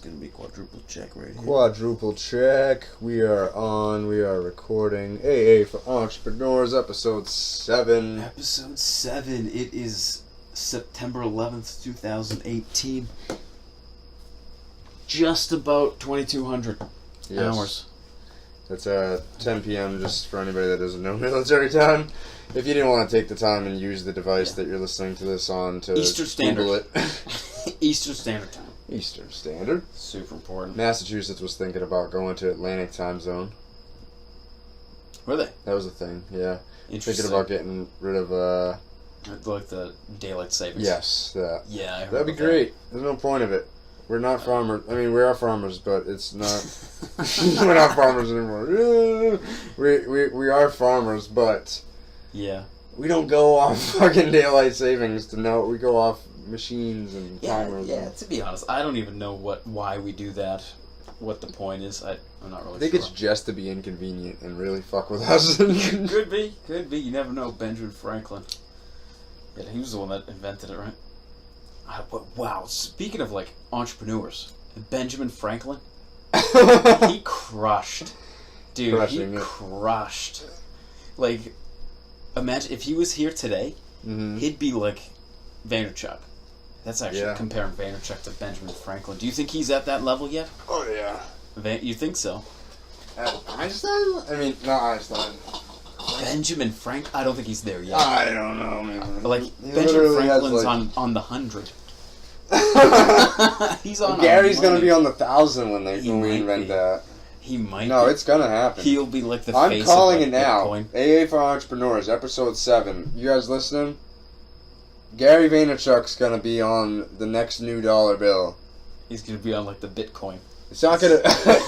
Gonna be quadruple check right here. Quadruple check. We are on. We are recording AA for Entrepreneurs, episode 7. Episode 7. It is September 11th, 2018. Just about 2200 hours. That's 10 p.m. just for anybody that doesn't know military time. If you didn't want to take the time and use the device that you're listening to this on to Eastern Standard. Google it. Eastern Standard Time. Eastern Standard. Super important. Massachusetts was thinking about going to Atlantic time zone. Were they? That was a thing, yeah. Interesting. Thinking about getting rid of, like the daylight savings. yes, that. Yeah, I heard That'd be about great. There's no point of it. We're not farmers. I mean, we are farmers, but it's not... we're not farmers anymore. We are farmers, but... Yeah. We don't go off fucking daylight savings to know. We go off machines and timers. Yeah, to be honest, I don't even know why we do that. What the point is, I'm not really sure. I think it's just to be inconvenient and really fuck with us. Could be. You never know. Benjamin Franklin. Yeah, he was the one that invented it, right? Wow. Speaking of like entrepreneurs, Benjamin Franklin, he crushed, dude. Crushing he crushed. Like, imagine if he was here today, he'd be like Vaynerchuk. That's actually comparing Vaynerchuk to Benjamin Franklin. Do you think he's at that level yet? Oh yeah. You think so? Einstein? I mean, not Einstein. Benjamin Franklin? I don't think he's there yet. I don't know, man. Like, He Benjamin literally has, Franklin's like... on the 100. He's on. Gary's gonna be on the 1,000 when we might invent be. that. He might. No, be. it's gonna happen. He'll be like the I'm face calling of, like, it now. Bitcoin. AA for Entrepreneurs, episode 7. You guys listening? Gary Vaynerchuk's gonna be on the next new dollar bill. He's gonna be on like the Bitcoin. It's not gonna.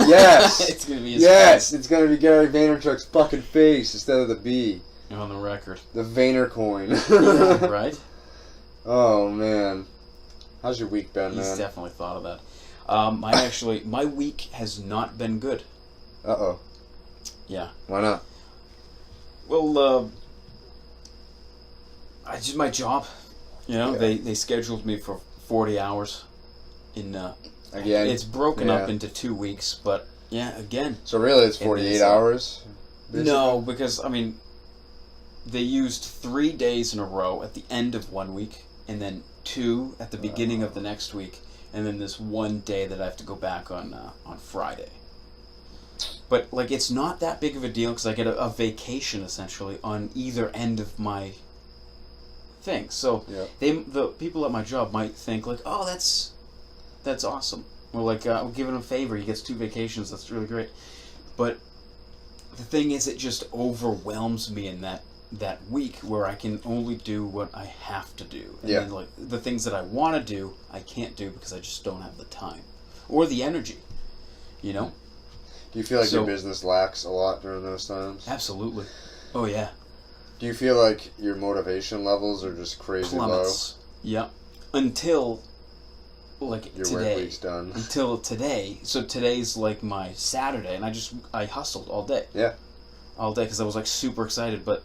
Yes. It's gonna be his yes. face. It's gonna be Gary Vaynerchuk's fucking face instead of the B. On the record. The Vaynercoin. Yeah, right. Oh man, how's your week been, man? He's definitely thought of that. My week has not been good. Uh-oh. Yeah. Why not? Well, I did my job. You know, they scheduled me for 40 hours. Again. It's broken up into 2 weeks, but yeah, again. So really, it's 48 hours. Basically? No, because I mean, they used 3 days in a row at the end of 1 week, and then 2 at the beginning of the next week, and then this 1 day that I have to go back on Friday. But like, it's not that big of a deal because I get a vacation essentially on either end of my thing. So the people at my job might think like, oh, that's awesome. Or like, we'll give him a favor. He gets 2 vacations. That's really great. But the thing is, it just overwhelms me in that week where I can only do what I have to do. And then like the things that I want to do, I can't do because I just don't have the time or the energy. You know? Do you feel like your business lacks a lot during those times? Absolutely. Oh yeah. Do you feel like your motivation levels are just crazy Plummets. low? Yeah. Until like your today. work week's done. Until today. So today's like my Saturday, and I hustled all day. Yeah. All day because I was like super excited, but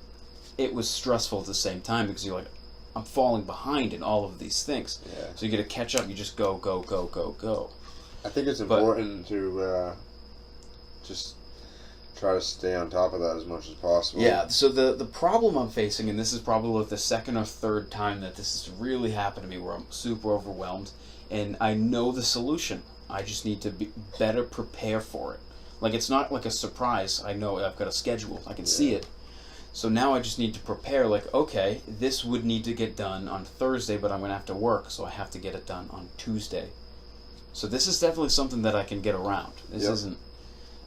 it was stressful at the same time because you're like, I'm falling behind in all of these things. Yeah. So you got to catch up. You just go. I think it's important to just try to stay on top of that as much as possible. Yeah, so the problem I'm facing, and this is probably the second or third time that this has really happened to me where I'm super overwhelmed, and I know the solution. I just need to be better prepare for it. Like, it's not like a surprise. I know I've got a schedule. I can see it. So now I just need to prepare, like, okay, this would need to get done on Thursday, but I'm going to have to work, so I have to get it done on Tuesday. So this is definitely something that I can get around. This isn't...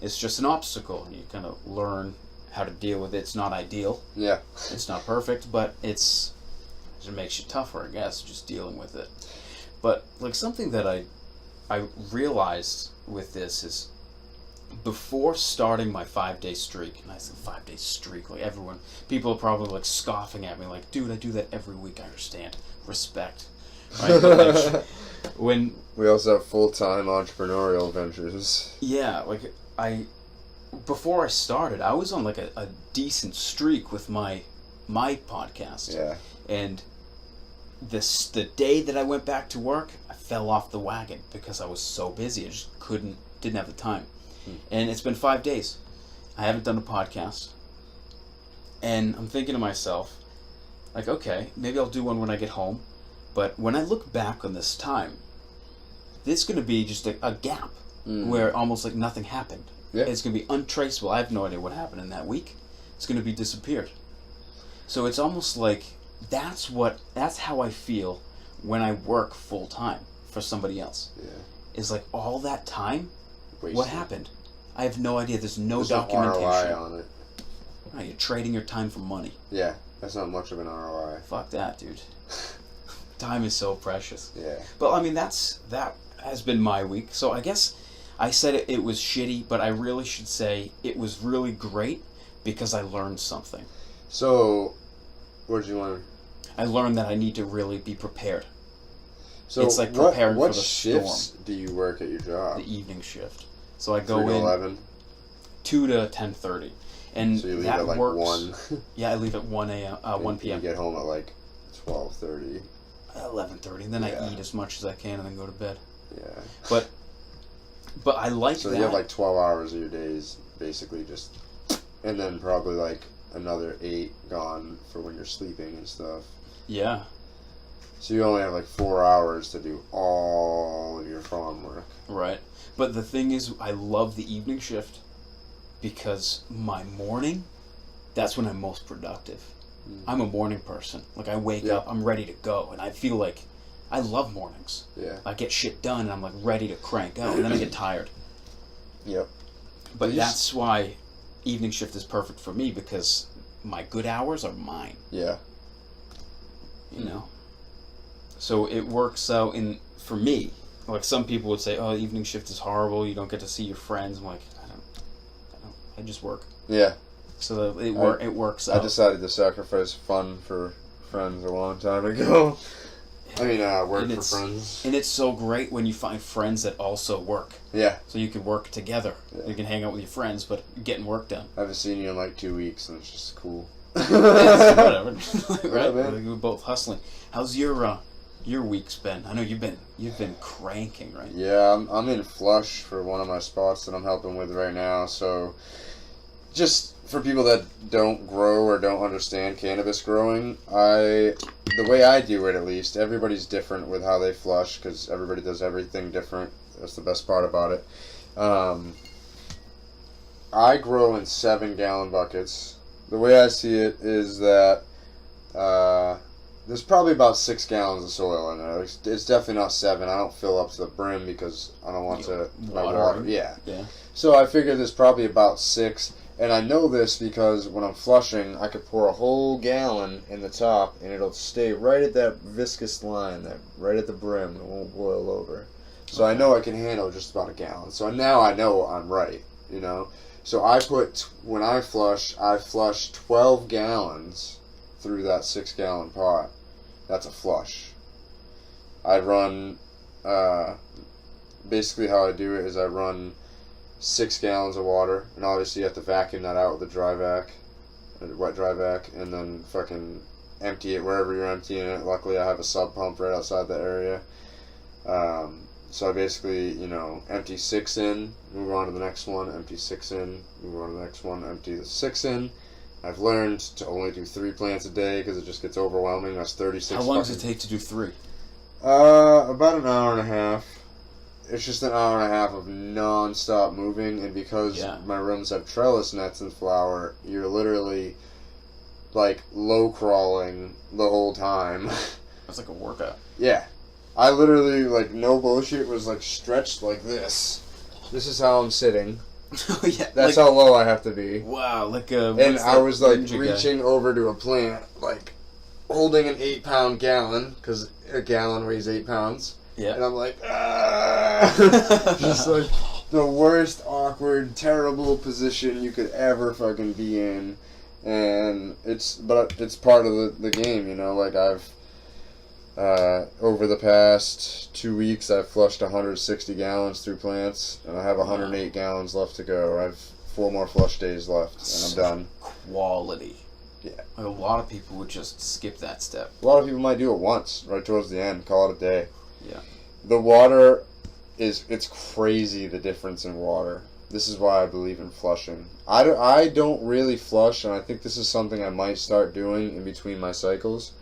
It's just an obstacle, and you kind of learn how to deal with it. It's not ideal. Yeah. It's not perfect, but it makes you tougher, I guess, just dealing with it. But like something that I realized with this is before starting my 5-day streak, and I said 5-day streak, like people are probably like scoffing at me, like, dude, I do that every week. I understand, respect, right? But like, when we also have full-time entrepreneurial ventures. Yeah, like before I started, I was on like a decent streak with my podcast. Yeah. And the day that I went back to work, I fell off the wagon because I was so busy. I just didn't have the time. And it's been 5 days. I haven't done a podcast. And I'm thinking to myself, like, okay, maybe I'll do one when I get home. But when I look back on this time, it's going to be just a gap where almost like nothing happened. Yeah. It's going to be untraceable. I have no idea what happened in that week. It's going to be disappeared. So it's almost like that's how I feel when I work full time for somebody else. Yeah. It's like all that time, Wasted. what happened? I have no idea. There's no There's documentation. no ROI on it. Oh, you're trading your time for money. Yeah, that's not much of an ROI. Fuck that, dude. Time is so precious. Yeah. But I mean, that has been my week. So I guess I said it was shitty, but I really should say it was really great because I learned something. So, what did you learn? I learned that I need to really be prepared. So It's like preparing what for the shifts storm. do you work at your job? The evening shift. So I 3 go to in 11. 2 to 10:30, and So you leave that at like works. 1. Yeah, I leave at 1 You p.m. get home at like 12:30. 11:30, and then Yeah. I eat as much as I can and then go to bed. Yeah. But I like So that. you have like 12 hours of your days basically just, and then probably like another 8 gone for when you're sleeping and stuff. Yeah. So you only have like 4 hours to do all of your farm work. Right. But the thing is, I love the evening shift because my morning, that's when I'm most productive. I'm a morning person. Like, I wake up, I'm ready to go, and I feel like I love mornings. Yeah. I get shit done, and I'm like ready to crank out, and then I get tired. Yep. But that's why evening shift is perfect for me because my good hours are mine. Yeah. You know? So it works out for me. Like, some people would say, oh, evening shift is horrible, you don't get to see your friends. I'm like, I just work. Yeah. So it works out. I decided to sacrifice fun for friends a long time ago. I mean, work for friends. And it's so great when you find friends that also work. Yeah. So you can work together. Yeah. You can hang out with your friends, but getting work done. I haven't seen you in like 2 weeks, and it's just cool. Whatever. Right? Yeah, man. We're both hustling. How's your week's been? I know you've been cranking, right? Yeah, I'm in Flush for one of my spots that I'm helping with right now. So, just for people that don't grow or don't understand cannabis growing, the way I do it at least, everybody's different with how they flush because everybody does everything different. That's the best part about it. I grow in 7-gallon buckets. The way I see it is that there's probably about 6 gallons of soil in there. It's definitely not 7. I don't fill up to the brim because I don't want my water. Yeah. So I figure there's probably about 6. And I know this because when I'm flushing, I could pour a whole gallon in the top, and it'll stay right at that viscous line, right at the brim. It won't boil over. So I know I can handle just about a gallon. So now I know I'm right, you know. So when I flush 12 gallons through that 6-gallon pot. That's a flush. I run, basically how I do it is I run 6 gallons of water, and obviously you have to vacuum that out with a dry vac, a wet dry vac, and then fucking empty it wherever you're emptying it. Luckily I have a sub pump right outside the area. So I basically, empty 6 in, move on to the next one, empty 6 in, move on to the next one, empty the 6 in. I've learned to only do 3 plants a day because it just gets overwhelming. That's 36. How long does it take to do 3? About an hour and a half. It's just an hour and a half of non-stop moving, and because my rooms have trellis nets and flower, you're literally like low crawling the whole time. That's like a workout. Yeah. I literally, like, no bullshit, was like stretched like this. This is how I'm sitting. Oh yeah. That's how low I have to be. Wow, like a. And I was like ninja reaching over to a plant, like holding an 8-pound gallon, because a gallon weighs 8 pounds. Yeah. And I'm like, just like the worst, awkward, terrible position you could ever fucking be in. And it's part of the game, like I've, over the past 2 weeks, I've flushed 160 gallons through plants, and I have 108 gallons left to go. I have 4 more flush days left, and I'm done. Quality. Yeah. Like a lot of people would just skip that step. A lot of people might do it once, right towards the end, call it a day. Yeah. The water it's crazy, the difference in water. This is why I believe in flushing. I don't really flush, and I think this is something I might start doing in between my cycles.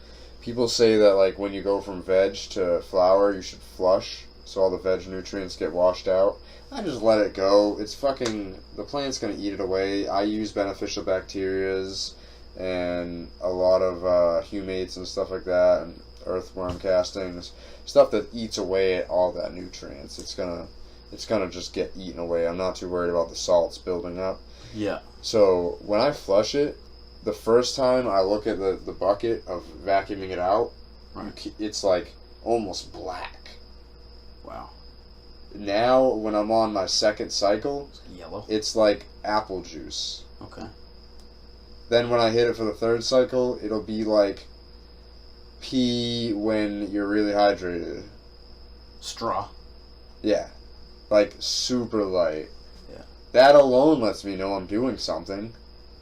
People say that, like, when you go from veg to flower, you should flush so all the veg nutrients get washed out. I just let it go. It's fucking... The plant's going to eat it away. I use beneficial bacterias and a lot of humates and stuff like that, and earthworm castings. Stuff that eats away at all that nutrients. It's gonna just get eaten away. I'm not too worried about the salts building up. Yeah. So when I flush it, the first time I look at the bucket of vacuuming it out, right, it's like almost black. Wow. Now when I'm on my second cycle, Yellow. it's like apple juice. Okay. Then when I hit it for the third cycle, it'll be like pee when you're really hydrated. Straw. Yeah. Like super light. Yeah. That alone lets me know I'm doing something.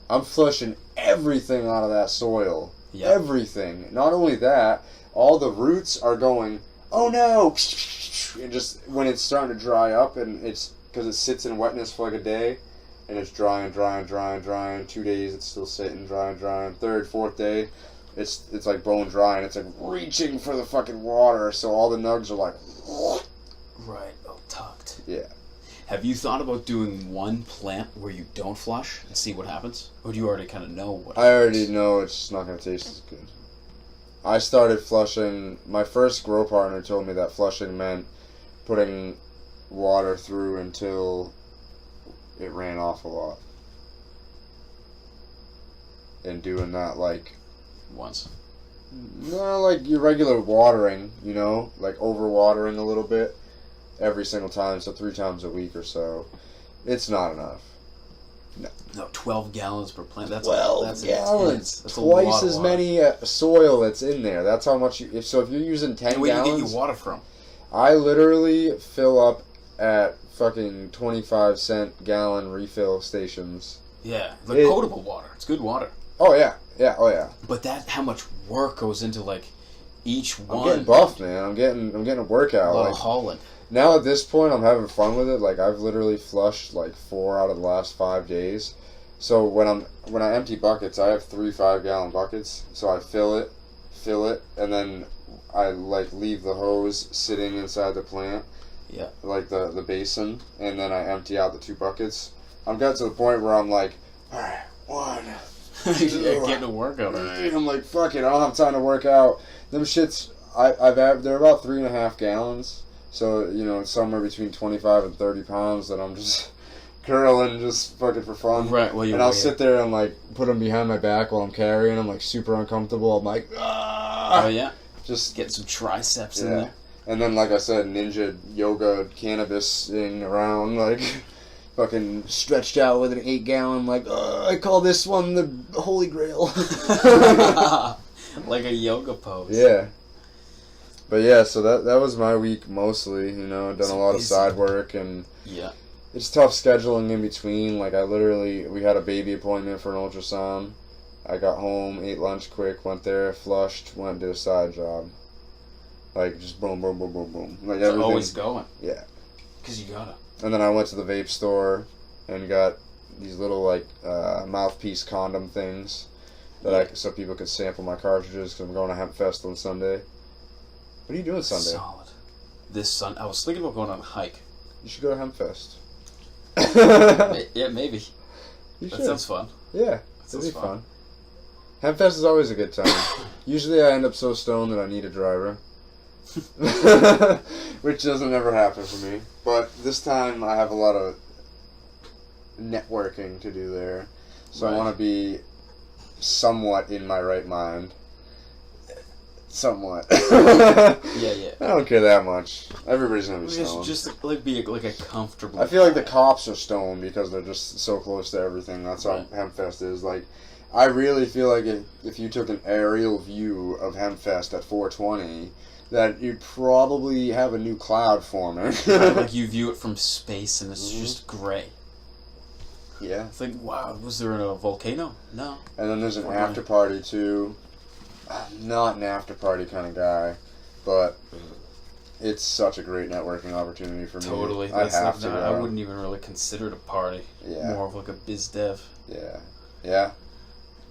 I'm flushing everything out of that soil. Yep. Everything. Not only that, all the roots are going, oh no! And just when it's starting to dry up, and it's because it sits in wetness for like a day, and it's drying. 2 days it's still sitting, drying. Third, fourth day, it's like bone dry, and it's like reaching for the fucking water, so all the nugs are like, right, all tucked. yeah. Have you thought about doing one plant where you don't flush and see what happens? Or do you already kind of know what I already know it's just not going to taste as good. I started flushing. My first grow partner told me that flushing meant putting water through until it ran off a lot. And doing that like... Once. No, like your regular watering, you know? Like over-watering a little bit every single time, so 3 times a week or so. It's not enough. No, 12 gallons per plant. That's 12 that's gallons. Intense. That's Twice a as lot of water. many soil that's in there. That's how much you... If you're using 10 And where do you gallons... get your water from? I literally fill up at fucking 25-cent gallon refill stations. Yeah, like potable water. It's good water. Oh yeah, oh yeah. But how much work goes into like each one. I'm getting buff, man. I'm getting a workout. A lot Like, of hauling. now at this point, I'm having fun with it. Like I've literally flushed like 4 out of the last 5 days. So when I empty buckets, I have 3 5-gallon buckets. So I fill it, and then I like leave the hose sitting inside the plant. Yeah. Like the basin, and then I empty out the 2 buckets. I'm got to the point where I'm like, all right, 1, 2, Yeah, getting a workout. 3. I'm like, fuck it, I don't have time to work out. Them shits, they're about 3.5 gallons. So, you know, it's somewhere between 25 and 30 pounds that I'm just curling just fucking for fun. Right, well, and I'll sit there and like put them behind my back while I'm carrying. I'm like super uncomfortable. I'm like, ah! Oh yeah. Just Get some triceps in there. And then, like I said, ninja yoga cannabis-ing around, like, fucking stretched out with an 8-gallon, like, I call this one the Holy Grail. Like a yoga pose. Yeah. But yeah, so that was my week mostly, you know, done a lot of side work, and Yeah. it's tough scheduling in between. Like, we had a baby appointment for an ultrasound. I got home, ate lunch quick, went there, flushed, went and did a side job. Like, just boom, boom, boom, boom, boom. Like, everything. Always going. Yeah. Because you gotta. And then I went to the vape store and got these little, like, mouthpiece condom things so people could sample my cartridges, because I'm going to Hempfest on Sunday. What are you doing Sunday? Solid. This Sunday, I was thinking about going on a hike. You should go to Hempfest. Yeah, maybe. You That should. sounds fun. Yeah, That it'd be sounds fun. fun. Hempfest is always a good time. Usually I end up so stoned that I need a driver. Which doesn't ever happen for me. But this time I have a lot of networking to do there. So Right. I want to be somewhat in my right mind. Somewhat. Yeah. I don't care that much. Everybody's going to be stoned. Just like be like a comfortable. I feel like the cops are stoned because they're just so close to everything. That's how Right. Hempfest is. Like, I really feel like if you took an aerial view of Hempfest at 420, that you'd probably have a new cloud forming. Like you view it from space and it's just gray. Yeah. It's like, wow, was there a volcano? No. And then there's an 420. after party too. I'm not an after party kind of guy, but it's such a great networking opportunity for me. Totally. I have to. I wouldn't even really consider it a party. Yeah. More of like a biz dev Yeah.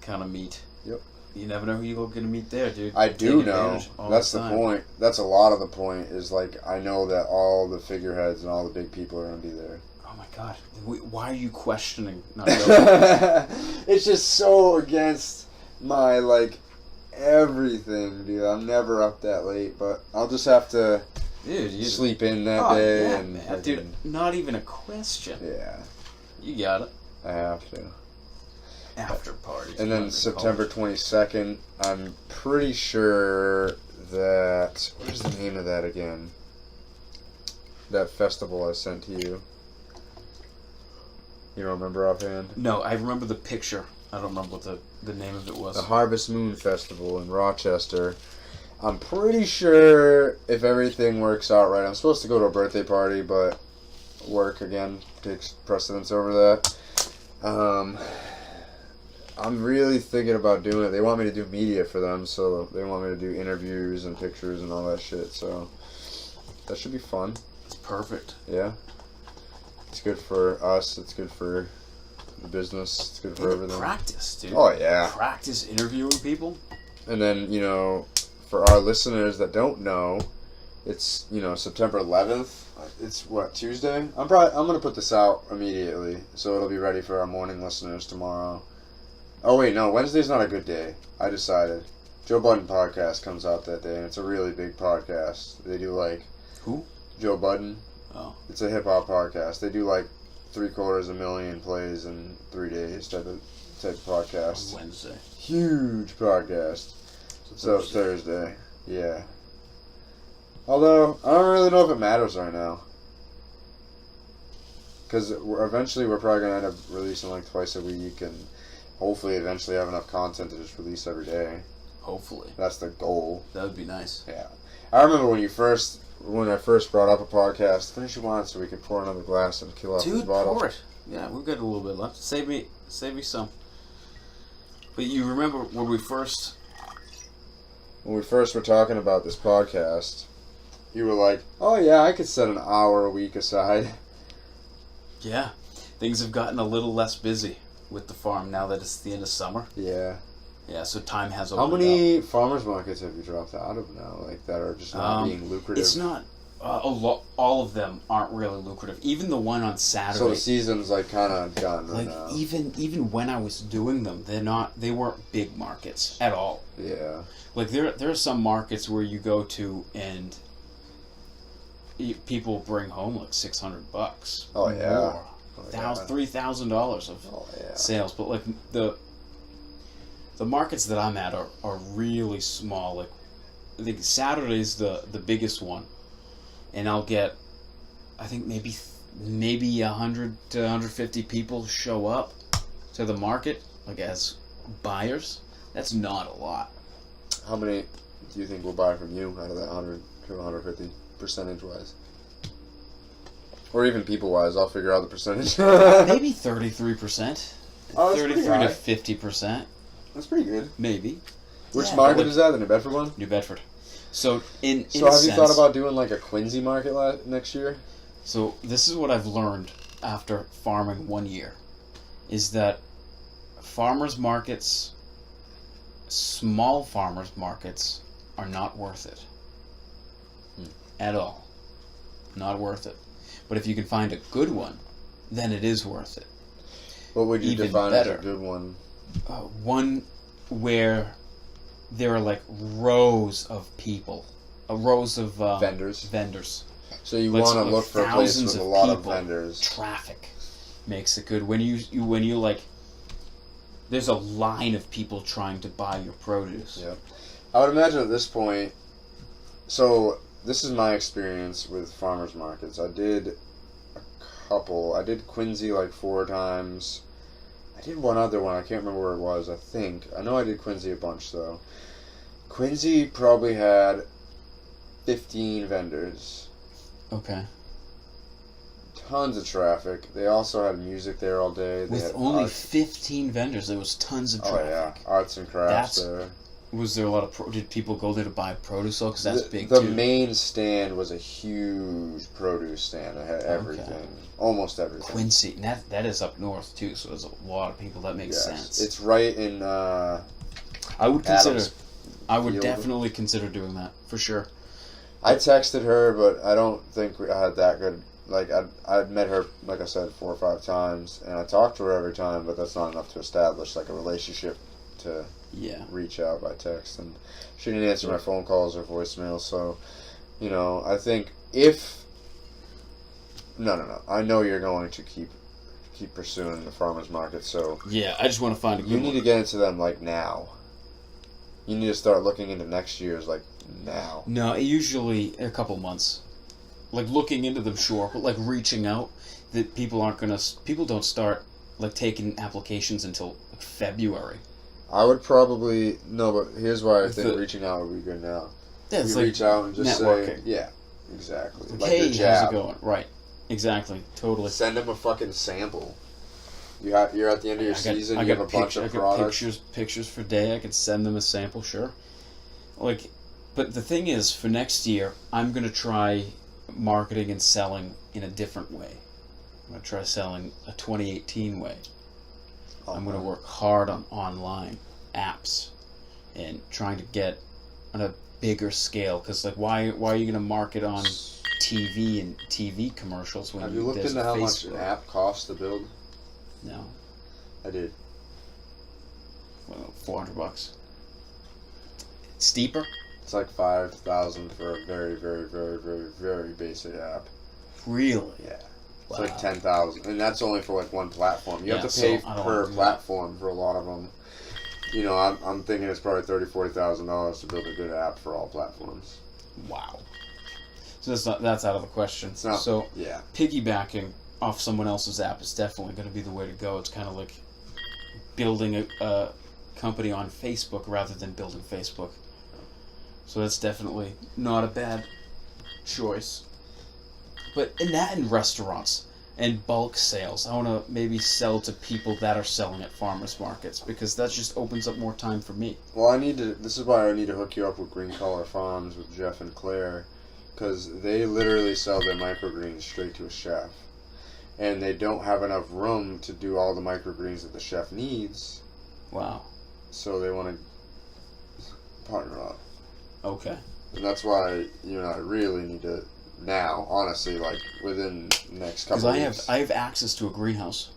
kind of meet. Yep. You never know who you're going to meet there, dude. I do Take know. advantage all That's the time. point. That's a lot of the point. Is like I know that all the figureheads and all the big people are gonna be there. Oh my god. Why are you questioning? Not going? It's just so against my like everything, dude. I'm never up that late, but I'll just have to Dude, you sleep in that day yeah, and man. Dude, not even a question. yeah, You got it. I have to. After parties. And then September 22nd, I'm pretty sure that what's the name of that again? That festival I sent to you. You don't remember offhand? No, I remember the picture. I don't remember what the name of it was. The Harvest Moon Festival in Rochester. I'm pretty sure if everything works out right, I'm supposed to go to a birthday party, but work again takes precedence over that. I'm really thinking about doing it. They want me to do media for them, so they want me to do interviews and pictures and all that shit, so that should be fun. It's perfect. Yeah. It's good for us, it's good for the business, it's good for And everything. practice, dude. Oh, yeah. Practice interviewing people. And then, you know, for our listeners that don't know, it's, you know, September 11th. It's what, Tuesday? I'm going to put this out immediately, so it'll be ready for our morning listeners tomorrow. Oh wait, no, Wednesday's not a good day. I decided. Joe Budden podcast comes out that day, and it's a really big podcast. They do like Who? Joe Budden. Oh. It's a hip hop podcast. They do like 750,000 plays in 3 days type of podcast. Wednesday. Huge podcast. So Thursday, yeah. Although I don't really know if it matters right now, because eventually we're probably gonna end up releasing like twice a week, and hopefully eventually have enough content to just release every day. Hopefully. That's the goal. That would be nice. Yeah. I remember when I first brought up a podcast. Finish your wine so we can pour another glass and kill off this Dude, bottle. pour it. Yeah, we've got a little bit left. Save me some. But you remember when we first were talking about this podcast, you were like, "Oh yeah, I could set an hour a week aside." Yeah. Things have gotten a little less busy with the farm now that it's the end of summer. Yeah. Yeah, so time has How opened many farmers markets have you dropped out of now? Like that are just not being lucrative. It's not all of them aren't really lucrative. Even the one on Saturday. So the season's like kind of done right like now. even when I was doing them, they weren't big markets at all. Yeah. Like there are some markets where you go to and people bring home like $600. Oh yeah. More. Oh, yeah. $3,000 of Oh yeah. sales, but like the markets that I'm at are really small. Like I think Saturday's the biggest one, and I'll get I think maybe 100 to 150 people show up to the market like as buyers. That's not a lot. How many do you think will buy from you out of that 100 to 150 percentage wise? Or even people wise, I'll figure out the percentage. Maybe 33%. Oh, that's pretty 33 high. to 50%. That's pretty good. Maybe. Which Yeah, market but is that? The New Bedford one? New Bedford. So in So a have you thought sense- about doing like a Quincy market next year? So this is what I've learned after farming 1 year, is that farmers markets, small farmers markets, are not worth it. At all. Not worth it. But if you can find a good one, then it is worth it. What would you Even define better. as a good one? One where there are like rows of people, rows of Vendors. So you Let's want to look look for a place thousands with a of lot of people. vendors. Traffic makes it good. When you like, there's a line of people trying to buy your produce. Yep. I would imagine at this point, so this is my experience with farmers markets. I did a couple. I did Quincy like 4 times. I did one other one. I can't remember where it was, I think. I know I did Quincy a bunch, though. Quincy probably had 15 vendors. Okay. Tons of traffic. They also had music there all day. They With had only art. 15 vendors, there was tons of Oh, traffic. yeah. Arts and crafts That's there. Was there a lot of did people go there to buy produce? Because that's big The too. main stand was a huge produce stand. It had everything, almost everything. Quincy, and that is up north too, so there's a lot of people. That makes sense. It's right in. I would consider. Adams I would Field. definitely consider doing that for sure. I texted her, but I don't think I had that good. Like I'd met her, like I said, 4 or 5 times, and I talked to her every time, but that's not enough to establish like a relationship to reach out by text. And she didn't answer my phone calls or voicemails, so I think if no, I know you're going to keep pursuing the farmers market. So yeah, I just want to find a good you need one. to get into them like now. You need to start looking into next year's like now. No, usually a couple months. Like looking into them, sure, but like reaching out, that people don't start like taking applications until like February. I would probably no, but here's why I With think the- reaching out would be good now. Yeah, it's You like reach out and just say, networking. yeah, exactly. Like, Like hey, the how's jab. it going? Right, exactly, totally. Send them a fucking sample. You're at the end of your season. You have a bunch of products. Pictures for day. I could send them a sample, sure. Like, but the thing is, for next year, I'm gonna try marketing and selling in a different way. I'm gonna try selling a 2018 way. I'm gonna work hard on online apps and trying to get on a bigger scale. Because like, why are you gonna market on TV and TV commercials when Have you looked there's into how much Facebook? an app costs to build? No, I did. well, $400. Steeper? It's like 5,000 for a very, very, very, very, very basic app. Really? Yeah. It's Wow. like 10,000, and that's only for like one platform. You Yeah, have to pay so I don't per wanna do that. platform for a lot of them. I'm thinking it's probably $30,000-$40,000 to build a good app for all platforms. Wow. So that's out of the question. It's not. So Yeah. piggybacking off someone else's app is definitely going to be the way to go. It's kind of like building a company on Facebook rather than building Facebook. So that's definitely not a bad choice. But in restaurants and bulk sales, I want to maybe sell to people that are selling at farmers markets, because that just opens up more time for me. Well, this is why I need to hook you up with Green Collar Farms with Jeff and Claire, because they literally sell their microgreens straight to a chef. And they don't have enough room to do all the microgreens that the chef needs, Wow. so they want to partner up. Okay. And that's why you and I really need to now, honestly, like within the next Because couple of weeks. I have access to a greenhouse,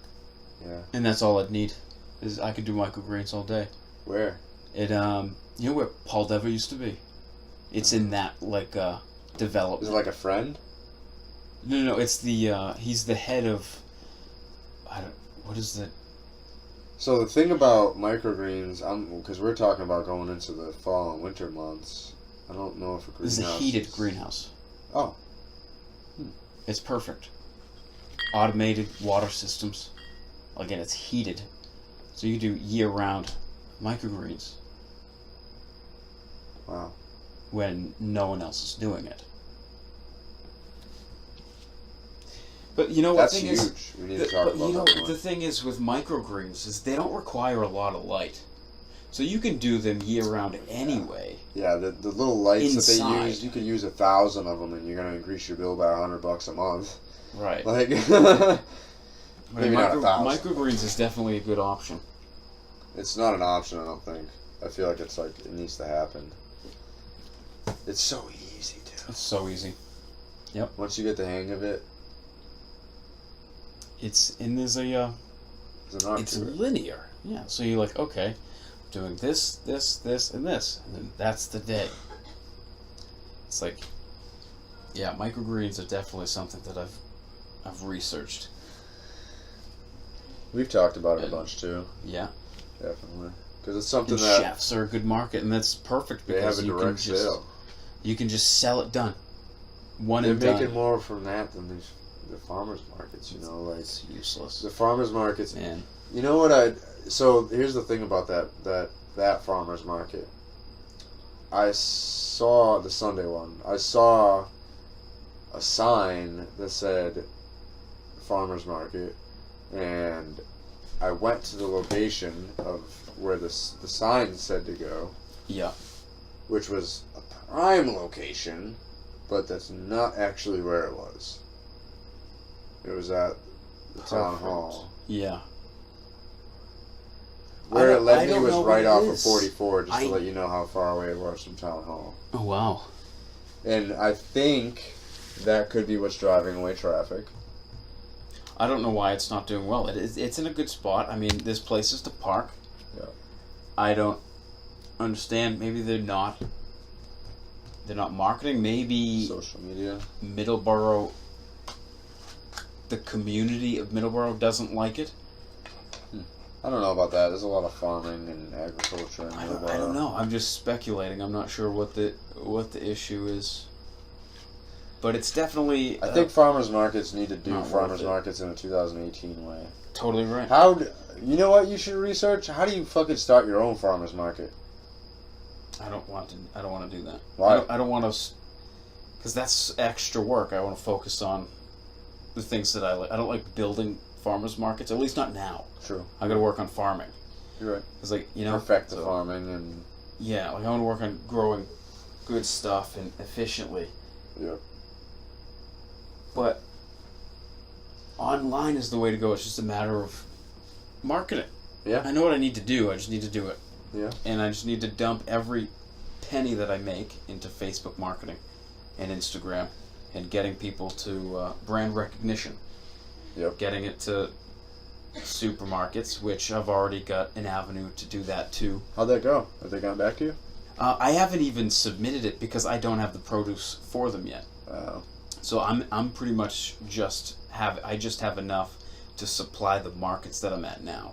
Yeah. and that's all I'd need. Is I could do microgreens all day. Where? It you know where Paul Dever used to be? It's in that like development. Is it like a friend? No, it's the he's the head of what is the So the thing about microgreens, because we're talking about going into the fall and winter months. I don't know if a this greenhouse. is a heated greenhouse. Oh. It's perfect. Automated water systems. Again, it's heated, so you do year-round microgreens Wow. when no one else is doing it. But you know what That's thing huge. is? We need to talk about that more. The thing is with microgreens is they don't require a lot of light, so you can do them year-round anyway. Yeah, the little lights that Inside. they use, you could use 1,000 of them, and you're gonna increase your bill by $100 a month. Right. Like, But maybe not 1,000. Microgreens is definitely a good option. It's not an option, I don't think. I feel like it needs to happen. It's so easy to. It's so easy. Once you get the hang of it, There's a there's an art it's to it. linear. Yeah. So you're like, okay, I'm doing this, and this, and then that's the day. It's like, yeah, microgreens are definitely something that I've researched. We've talked about it a And- bunch too, Yeah. definitely. Because it's something And that chefs are a good market, and that's perfect they because have a you can direct just sale. you can just sell it done. One They're and making done. more from that than the farmers markets. Like It's useless. the farmers markets. Man. You know what So here's the thing about that farmers market. I saw the Sunday one. I saw a sign that said farmers market, and I went to the location of where the sign said to go, Yeah. which was a prime location, but that's not actually where it was. It was at the town hall. Yeah. Where it led me don't was know right what it off of is. 44, just to let you know how far away it was from town hall. Oh, wow. And I think that could be what's driving away traffic. I don't know why it's not doing well. It's in a good spot. I mean, there's places to park. Yeah. I don't understand. Maybe they're not marketing. Maybe Social media. Middleborough, the community of Middleborough doesn't like it. I don't know about that. There's a lot of farming and agriculture in I Middleborough. don't know. I'm just speculating. I'm not sure what the issue is. But it's definitely. I think farmers markets need to do not farmers worth it. markets in a 2018 way. Totally right. You know what you should research? How do you fucking start your own farmers market? I don't want to do that. Why? I don't want to, because that's extra work. I want to focus on the things that I like. I don't like building farmers markets. At least not now. True. I got to work on farming. You're right. It's like Perfect the so- farming and Yeah, like I want to work on growing good stuff and efficiently. yeah. But online is the way to go. It's just a matter of marketing. Yeah. I know what I need to do. I just need to do it. Yeah. And I just need to dump every penny that I make into Facebook marketing and Instagram and getting people to brand recognition. Yep. Getting it to supermarkets, which I've already got an avenue to do that too. How'd that go? Have they gotten back to you? I haven't even submitted it because I don't have the produce for them yet. So I'm pretty much I just have enough to supply the markets that I'm at now.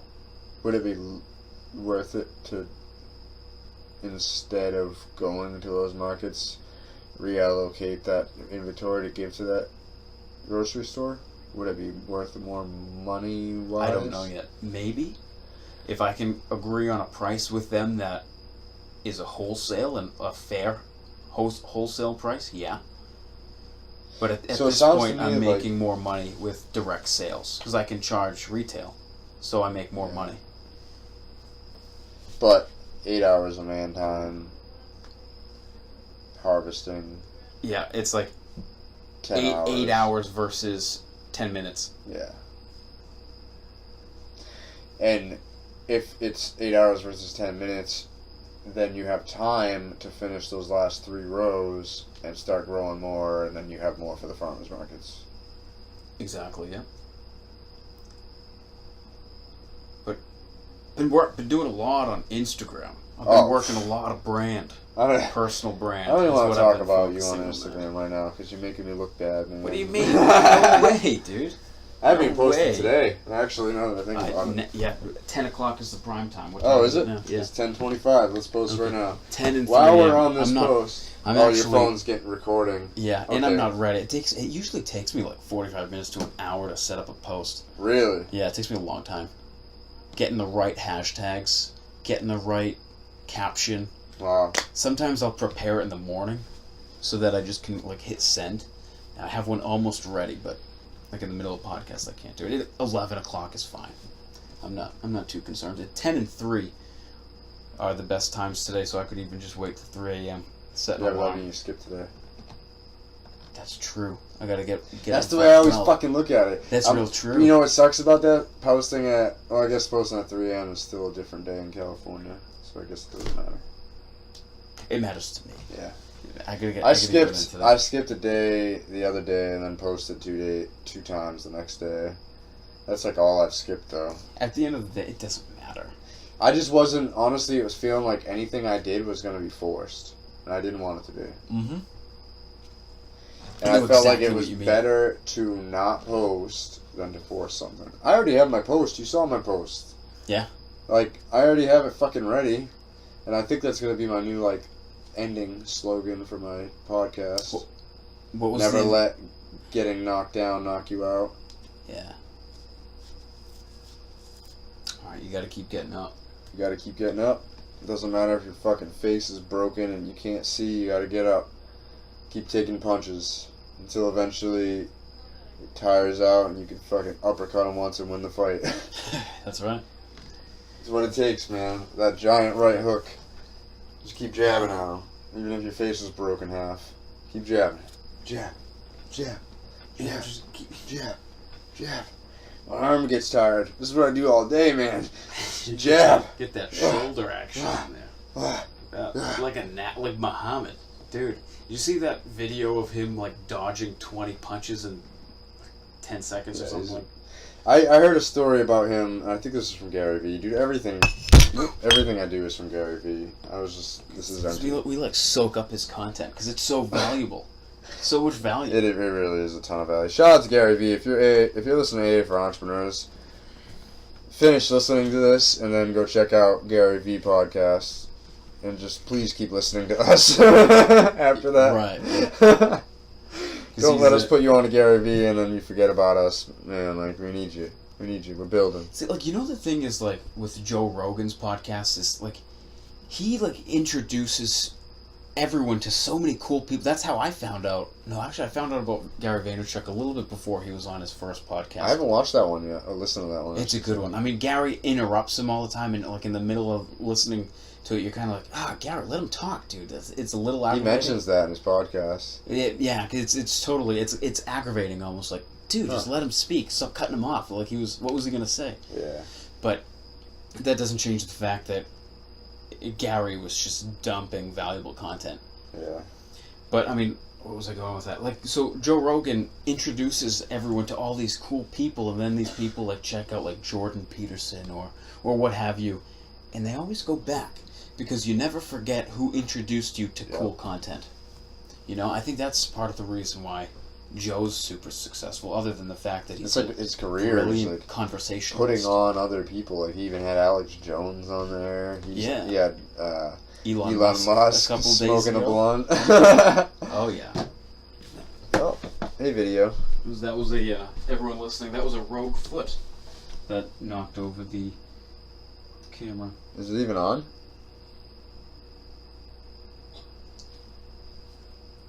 Would it be worth it to, instead of going to those markets, reallocate that inventory to give to that grocery store? Would it be worth more money-wise? I don't know yet. Maybe. If I can agree on a price with them that is a wholesale and a fair wholesale price, yeah. But at So it this sounds point, to me I'm like- making more money with direct sales because I can charge retail, so I make more Yeah. money. But 8 hours of man time, harvesting, Yeah, it's like 10 hours. 8 hours versus 10 minutes. Yeah. And if it's 8 hours versus 10 minutes, then you have time to finish those last 3 rows and start growing more, and then you have more for the farmers markets. Exactly, yeah. But been doing a lot on Instagram. I've been working a lot of brand, I don't, personal brand. I don't even is want what to I've talk been about you focusing on Instagram right now because you're making me look bad, man. What do you mean? No way, dude. I haven't No posted way. today. Actually, now that I think about it. Yeah, 10 o'clock is the prime time. What Oh, time is it? now? Yeah. It's 10:25. Let's post Okay. right now. 10 and 3 While we're a.m. on this I'm not, post, I'm your actually- phone's getting recording. Yeah, and I'm Okay. not ready. It usually takes me like 45 minutes to an hour to set up a post. Really? Yeah, it takes me a long time. Getting the right hashtags, getting the right caption. Wow. Sometimes I'll prepare it in the morning so that I just can like hit send. And I have one almost ready, but like in the middle of the podcast I can't do it. 11 o'clock is fine. I'm not too concerned. 10 and 3 are the best times today, so I could even just wait till 3 a.m. set an Yeah, but I alarm. mean, you skipped today. That's true. I gotta get That's it the way I always well. fucking look at it. That's real true. You know what sucks about that? Posting at, well, I guess posting at 3 a.m. is still a different day in California, so I guess it doesn't matter. It matters to me. Yeah. I gotta get. I gotta get into skipped. that. I skipped a day the other day and then posted two times the next day. That's like all I've skipped though. At the end of the day, it doesn't matter. I just wasn't. Honestly, it was feeling like anything I did was going to be forced, and I didn't want it to be. Mm-hmm. And I I know felt like exactly it what was you mean. better to not post than to force something. I already have my post. You saw my post. Yeah. Like, I already have it fucking ready. And I think that's going to be my new, like, ending slogan for my podcast. What was Never the... let getting knocked down knock you out. Yeah. Alright, you gotta keep getting up. You got to keep getting up. It doesn't matter if your fucking face is broken and you can't see. You got to get up. Keep taking punches until eventually it tires out and you can fucking uppercut him once and win the fight. That's right. It's what it takes, man. That giant right hook. Just keep jabbing at him. Even if your face is broken half. Keep jabbing. Jab. Jab. Jab. Just keep... Jab. Jab. My arm gets tired. This is what I do all day, man. Jab. Get that shoulder action in there. Like Muhammad. Dude, you see that video of him like dodging 20 punches in 10 seconds or something? I heard a story about him, and I think this is from Gary Vee. Dude, everything I do is from Gary Vee. This is empty. We like soak up his content because it's so valuable. So much value. It really is a ton of value. Shout out to Gary Vee. If you're listening to AA for Entrepreneurs, finish listening to this and then go check out Gary Vee podcast, and just please keep listening to us after that. Right. Don't let us put you on to Gary Vee and then you forget about us, man. Like we need you. We need you. We're building. See, like the thing is like with Joe Rogan's podcast is like he like introduces everyone to so many cool people. That's how I found out. No, actually, I found out about Gary Vaynerchuk a little bit before he was on his first podcast. I haven't watched that one yet, or listened to that one. It's a good one. I mean, Gary interrupts him all the time, and like in the middle of listening to it, you're kind of like, Gary, let him talk, dude. It's a little aggravating. He mentions that in his podcast. Yeah, it's totally it's aggravating almost. Like, dude, just let him speak. Stop cutting him off. Like what was he gonna say? Yeah. But that doesn't change the fact that Gary was just dumping valuable content. Yeah. But, I mean, where was I going with that? Like, so Joe Rogan introduces everyone to all these cool people, and then these people, like, check out, like, Jordan Peterson or what have you, and they always go back, because you never forget who introduced you to cool content. You know, I think that's part of the reason why Joe's super successful, other than the fact that he's like his career is like conversationalist. Putting on other people. Like he even had Alex Jones on there. He had Elon Musk a couple smoking days a blunt. Oh yeah. Oh, hey video. That was a everyone listening. That was a rogue foot that knocked over the camera. Is it even on?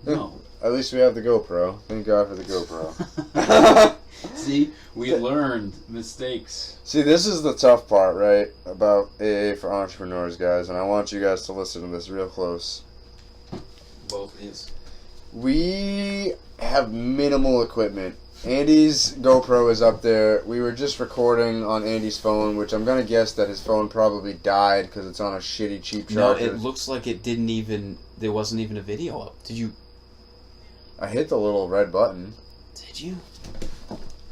No. At least we have the GoPro. Thank God for the GoPro. See, we learned mistakes. See, this is the tough part, right? About AA for Entrepreneurs, guys, and I want you guys to listen to this real close. Both is. We have minimal equipment. Andy's GoPro is up there. We were just recording on Andy's phone, which I'm going to guess that his phone probably died because it's on a shitty, cheap charger. No, it looks like it didn't even... There wasn't even a video up. Did you... I hit the little red button. Did you?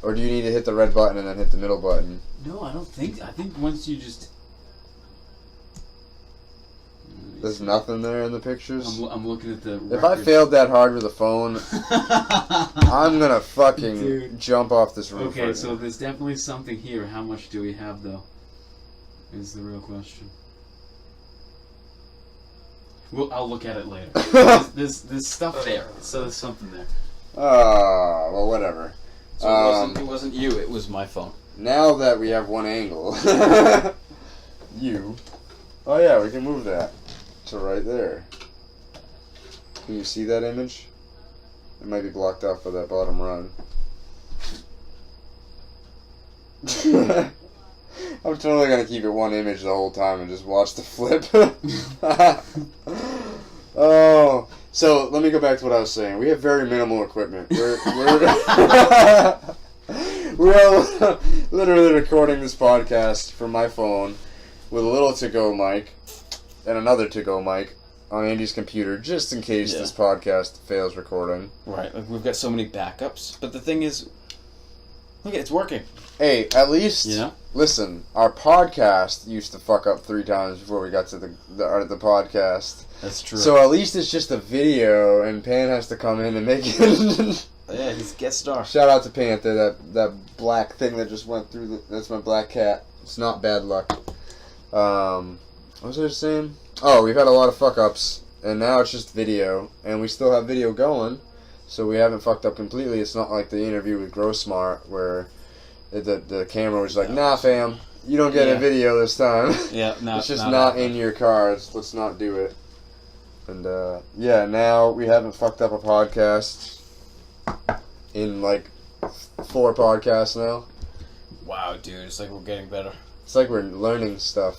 Or do you need to hit the red button and then hit the middle button? No, I don't think... I think once you just... There's nothing there in the pictures? I'm looking at the records. If I failed that hard with a phone, I'm gonna fucking jump off this roof. Okay, right so now. there's definitely something here. How much do we have, though? Is the real question. Well, I'll look at it later. There's stuff there. So there's something there. Well, whatever. So it wasn't you. It was my phone. Now that we have one angle, you. Oh yeah, we can move that to right there. Can you see that image? It might be blocked off by that bottom run. I'm totally gonna keep it one image the whole time and just watch the flip. Oh, so let me go back to what I was saying. We have very minimal equipment. We're literally recording this podcast from my phone with a little to-go mic and another to-go mic on Andy's computer, just in case this podcast fails recording. Right, like we've got so many backups, but the thing is, look, it's working. Hey, at least, listen, our podcast used to fuck up 3 times before we got to the podcast. That's true. So at least it's just a video, and Pan has to come in and make it. Yeah, he's a guest star. Shout out to Panther, that black thing that just went through. That's my black cat. It's not bad luck. What was I just saying? Oh, we've had a lot of fuck ups, and now it's just video, and we still have video going, so we haven't fucked up completely. It's not like the interview with GrowSmart where the camera was like, nah, fam, you don't get a video this time. Yeah, no, it's just not in your cards. Let's not do it. And now we haven't fucked up a podcast in like 4 podcasts now. Wow, dude, it's like we're getting better. It's like we're learning stuff.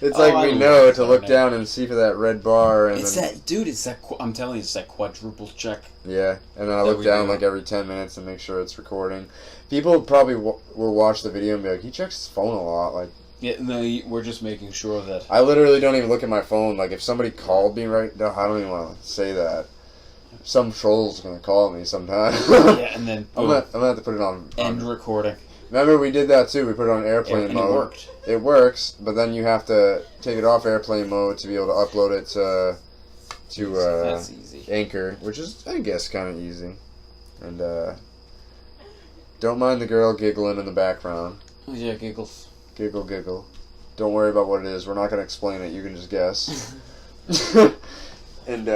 It's like I we know love to look that. down and see for that red bar, and It's then, that, dude. It's that. I'm telling you, it's that quadruple check. yeah, and then I that look we down do. like every 10 minutes and make sure it's recording. People probably will watch the video and be like, he checks his phone a lot. Like, Yeah, no, we're just making sure that. I literally don't even look at my phone. Like, if somebody called me right now, I don't even want to say that. Some troll's gonna call me sometime. Yeah, and then I'm gonna have to put it on. end recording. Remember, we did that too. We put it on airplane And mode. it worked. It works, but then you have to take it off airplane mode to be able to upload it to That's easy. Anchor, which is, I guess, kind of easy. And don't mind the girl giggling in the background. Oh, yeah, giggles. Giggle, giggle. Don't worry about what it is. We're not gonna explain it. You can just guess. And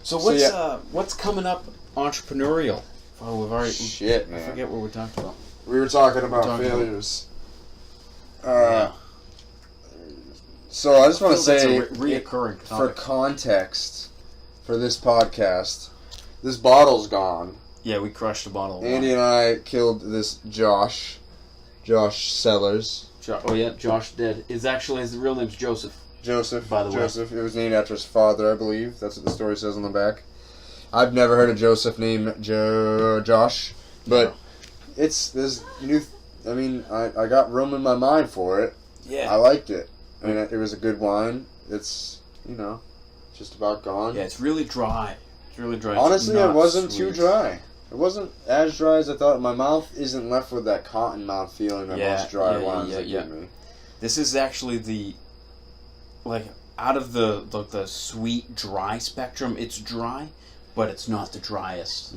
So So, what's coming up entrepreneurial? Oh, we've already. shit, I man. forget what we talked about. We were talking about Talking about- failures. Yeah. So I just want to feel that's say, a reoccurring for topic. context, for this podcast, this bottle's gone. Yeah, we crushed a bottle of Andy wine. and I killed this Josh Sellers. Oh yeah, Josh did. His real name's Joseph. Joseph. By the way. Joseph. It was named after his father, I believe. That's what the story says on the back. I've never heard a Joseph named Josh, but it's this new. I mean, I got room in my mind for it. Yeah. I liked it. I mean, it was a good wine. It's, just about gone. Yeah, it's really dry. It's really dry. Honestly, It's it not wasn't sweet. too dry. It wasn't as dry as I thought. My mouth isn't left with that cotton mouth feeling that most dry wines give me. This is actually out of the sweet dry spectrum. It's dry, but it's not the driest.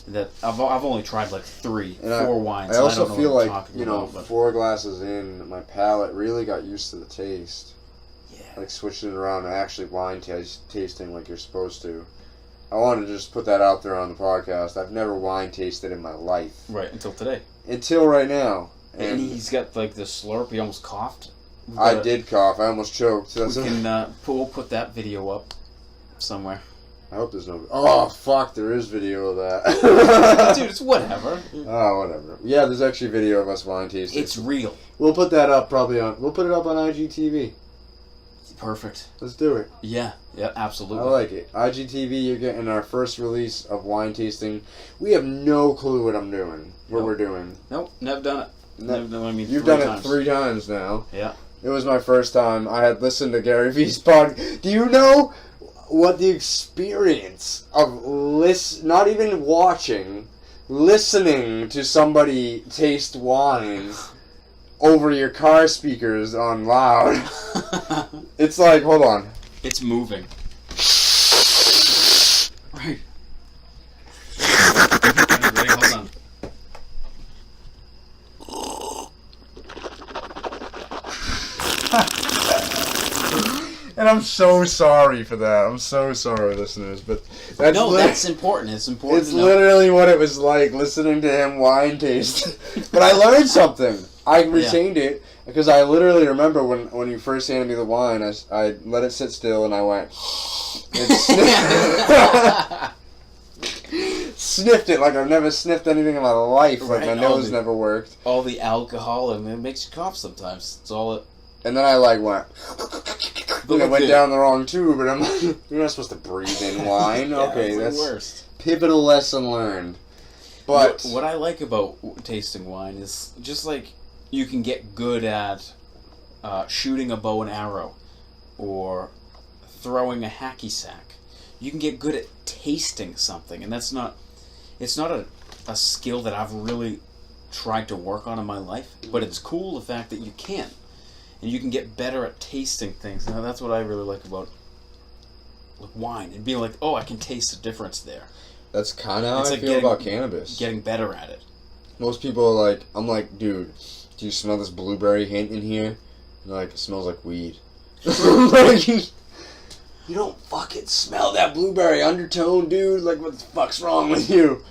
That I've only tried like And four wines. I and also don't know feel what I'm like, talking about, but 4 glasses in, my palate really got used to the taste. yeah. Like switching it around and actually wine tasting like you're supposed to. I wanted to just put that out there on the podcast. I've never wine tasted in my life. Right until today. Until right now. And And he's got like the slurp. He almost coughed. I did cough. I almost choked. We can we'll put that video up somewhere. I hope there's no... Oh, fuck, there is video of that. Dude, it's whatever. Oh, whatever. Yeah, there's actually video of us wine tasting. It's real. We'll put that up we'll put it up on IGTV. Perfect. Let's do it. Yeah, I absolutely. like it. IGTV, you're getting our first release of wine tasting. We have no clue what I'm doing, what Nope. we're doing. Nope, never done it. Never done it. I mean, You've 3 done times. it 3 times now. Yeah. It was my first time. I had listened to Gary Vee's podcast. Do you know what the experience of not even watching, listening to somebody taste wine over your car speakers on loud? It's like, hold on. It's moving. Right. Ready? Hold on. And I'm so sorry for that. I'm so sorry, listeners. But that's That's important. It's important. It's to know. literally what it was like listening to him wine taste. But I learned something. I retained it because I literally remember when you first handed me the wine, I let it sit still and I went and sniffed it like I've never sniffed anything in my life. Like my Right, nose never worked. All the alcohol and it makes you cough sometimes. It's all it. And then I like went. And I look went at- down the wrong tube, and I'm like, you're not supposed to breathe in wine. Yeah, Okay, it's that's the worst. pivotal lesson learned. But what I like about tasting wine is just like you can get good at shooting a bow and arrow or throwing a hacky sack. You can get good at tasting something, and it's not a skill that I've really tried to work on in my life, but it's cool the fact that you can. And you can get better at tasting things. And that's what I really like about wine. And being like, oh, I can taste the difference there. that's kind of how It's I like feel about cannabis. Getting better at it. Most people are like, I'm like, dude, do you smell this blueberry hint in here? And they're like, it smells like weed. Like, you don't fucking smell that blueberry undertone, dude. Like, what the fuck's wrong with you?